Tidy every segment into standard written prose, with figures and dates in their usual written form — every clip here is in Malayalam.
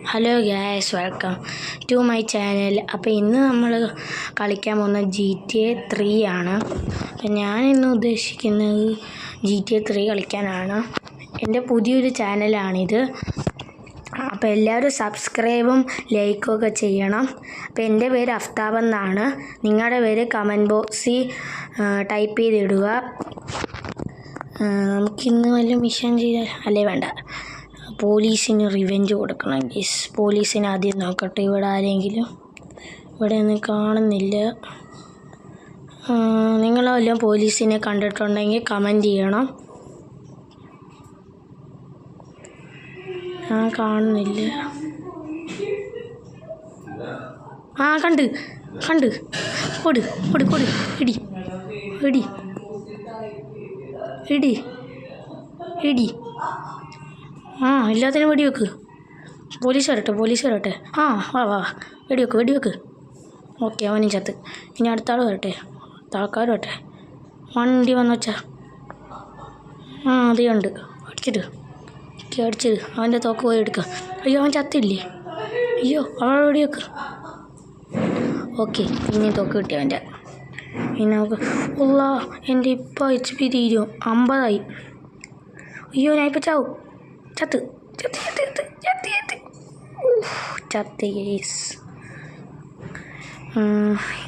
Hello guys, welcome to my channel. അപ്പോൾ ഇന്ന് നമ്മൾ കളിക്കാൻ പോകുന്ന GTA 3 ആണ്. അപ്പം ഞാനിന്ന് ഉദ്ദേശിക്കുന്നത് GTA 3 കളിക്കാനാണ്. എൻ്റെ പുതിയൊരു ചാനലാണിത്. അപ്പോൾ എല്ലാവരും സബ്സ്ക്രൈബും ലൈക്കും ഒക്കെ ചെയ്യണം. അപ്പോൾ എൻ്റെ പേര് അഫ്താബ് എന്നാണ്. നിങ്ങളുടെ പേര് കമൻറ്റ് ബോക്സിൽ ടൈപ്പ് ചെയ്തിടുക. നമുക്കിന്ന് വല്ല മിഷൻ ചെയ്താൽ അല്ലേ വേണ്ട, പോലീസിന് റിവെഞ്ച് കൊടുക്കണം ഗീസ്. പോലീസിന് ആദ്യം നോക്കട്ടെ, ഇവിടെ ആരെങ്കിലും ഇവിടെ ഒന്നും കാണുന്നില്ല. നിങ്ങളെല്ലാം പോലീസിനെ കണ്ടിട്ടുണ്ടെങ്കിൽ കമൻറ്റ് ചെയ്യണം. ഞാൻ കാണുന്നില്ല. കണ്ട് കൊടു കൊടു കൊടു ഇടി ഇടി ഇടി ഇടി. എല്ലാത്തിനും വെടിവെക്ക്. പോലീസ് വരട്ടെ. വാ വെടിവെക്ക്. ഓക്കെ, അവനും ചത്ത്. ഇനി അടുത്ത ആൾ വരട്ടെ, ആൾക്കാർ വരട്ടെ. വണ്ടി വന്നു വെച്ചാ അത് കണ്ട് അടിച്ചത് അവൻ്റെ തോക്ക് പോയി എടുക്കുക. അയ്യോ, അവൻ ചത്തില്ലേ? അയ്യോ, അവൾ വെടിവെക്ക്. ഓക്കെ, പിന്നെ തോക്ക് കിട്ടി അവൻ്റെ. ഇനി നമുക്ക് എൻ്റെ ഇപ്പോൾ HP തീരും. 50 അയ്യോ, ഞാൻ ഇപ്പോൾ ചാവും. ചത്ത് ഗൈസ്.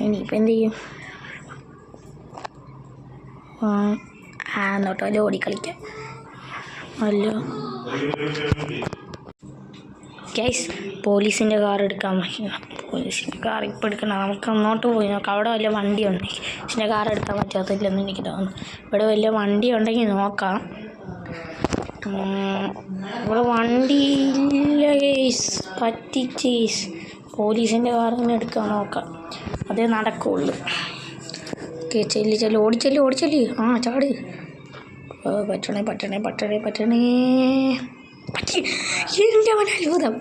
ഇനിയിപ്പോൾ എന്ത് ചെയ്യും? എന്നോട്ടോ ഓടിക്കളിക്കാം. അല്ല ഗൈസ്, പോലീസിൻ്റെ കാർ എടുക്കാൻ പറ്റില്ല. പോലീസിൻ്റെ കാർ ഇപ്പോൾ എടുക്കണം. നമുക്ക് അങ്ങോട്ട് പോയി നോക്കാം. അവിടെ വലിയ വണ്ടി ഉണ്ടെങ്കിൽ പോലീസിൻ്റെ കാർ എടുക്കാൻ പറ്റാത്തില്ലെന്ന് എനിക്ക് തോന്നുന്നു. ഇവിടെ വലിയ വണ്ടി ഉണ്ടെങ്കിൽ നോക്കാം. ഇവിടെ വണ്ടിയില്ല ഗൈസ്, പറ്റിച്ച്. പോലീസിൻ്റെ കാർ തന്നെ എടുക്കാൻ നോക്കാം, അതേ നടക്കുള്ളൂ. ഓക്കെ, ചെല്ലി ഓടിച്ചെല്ലി. ചാട്. പറ്റണേ. എൻ്റെ അത്ഭുതം.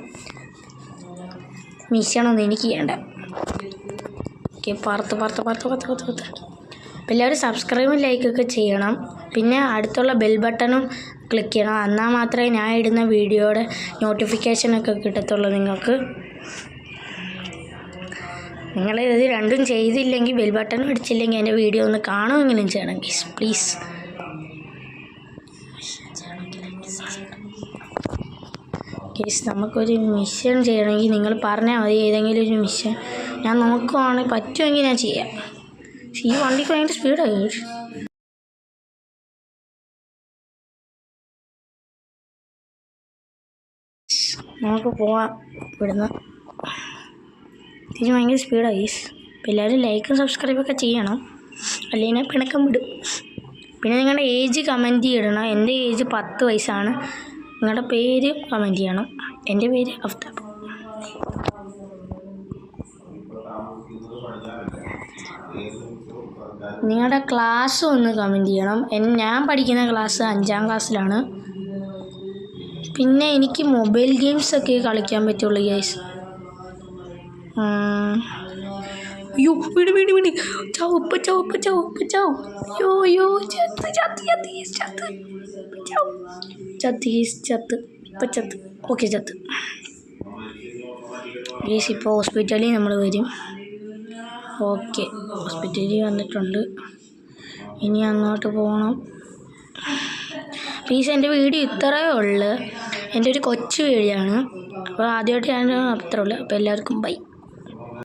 മിഷനൊന്നും എനിക്ക് ചെയ്യണ്ട. ഓക്കെ, പറത്ത്. എല്ലാവരും സബ്സ്ക്രൈബും ലൈക്കൊക്കെ ചെയ്യണം. പിന്നെ അടുത്തുള്ള ബെൽ ബട്ടണും ക്ലിക്ക് ചെയ്യണം. എന്നാൽ മാത്രമേ ഞാൻ ഇടുന്ന വീഡിയോയുടെ നോട്ടിഫിക്കേഷനൊക്കെ കിട്ടത്തുള്ളൂ നിങ്ങൾക്ക്. നിങ്ങൾ ഇത് രണ്ടും ചെയ്തില്ലെങ്കിൽ, ബെൽ ബട്ടൺ അടിച്ചില്ലെങ്കിൽ എൻ്റെ വീഡിയോ ഒന്ന് കാണുമെങ്കിലും ചെയ്യണം പ്ലീസ്. നമുക്കൊരു മിഷൻ ചെയ്യണമെങ്കിൽ നിങ്ങൾ പറഞ്ഞാൽ മതി, ഏതെങ്കിലും ഒരു മിഷൻ. ഞാൻ നോക്കുവാണെങ്കിൽ പറ്റുമെങ്കിൽ ഞാൻ ചെയ്യാം. പക്ഷേ ഈ വണ്ടിക്ക് ഭയങ്കര സ്പീഡായി. നമുക്ക് പോവാം ഇവിടുന്ന്. ഇതിന് ഭയങ്കര സ്പീഡായി. അപ്പോൾ എല്ലാവരും ലൈക്കും സബ്സ്ക്രൈബൊക്കെ ചെയ്യണം, അല്ലെങ്കിൽ ഞാൻ പിണക്കം വിടും. പിന്നെ നിങ്ങളുടെ ഏജ് കമൻറ്റ് ചെയ്യണം. എൻ്റെ ഏജ് 10 വയസ്സാണ്. നിങ്ങളുടെ പേര് കമൻറ്റ് ചെയ്യണം. എൻ്റെ പേര് അഫ്താബ്. നിങ്ങളുടെ ക്ലാസ് ഒന്ന് കമൻറ്റ് ചെയ്യണം. ഞാൻ പഠിക്കുന്ന ക്ലാസ് 5ാം ക്ലാസ്സിലാണ്. പിന്നെ എനിക്ക് മൊബൈൽ ഗെയിംസൊക്കെ കളിക്കാൻ പറ്റുള്ളൂ ഗൈസ്. അയ്യോ, വീട് ചാവും. അയ്യോ ചത്ത്. ഓക്കെ, ചത്ത് ഗൈസ്. ഇപ്പോൾ ഹോസ്പിറ്റലിൽ നമ്മൾ വരും. ഓക്കെ, ഹോസ്പിറ്റലിൽ വന്നിട്ടുണ്ട്. ഇനി അങ്ങോട്ട് പോകണം. പ്ലീസ്, എൻ്റെ വീഡിയോ ഇത്രയേ ഉള്ളൂ. എൻ്റെ ഒരു കൊച്ചു വീഡിയോ ആണ്. അപ്പോൾ ആദ്യമായിട്ട് ഞാൻ അത്രേ ഉള്ളൂ. അപ്പോൾ എല്ലാവർക്കും ബൈ.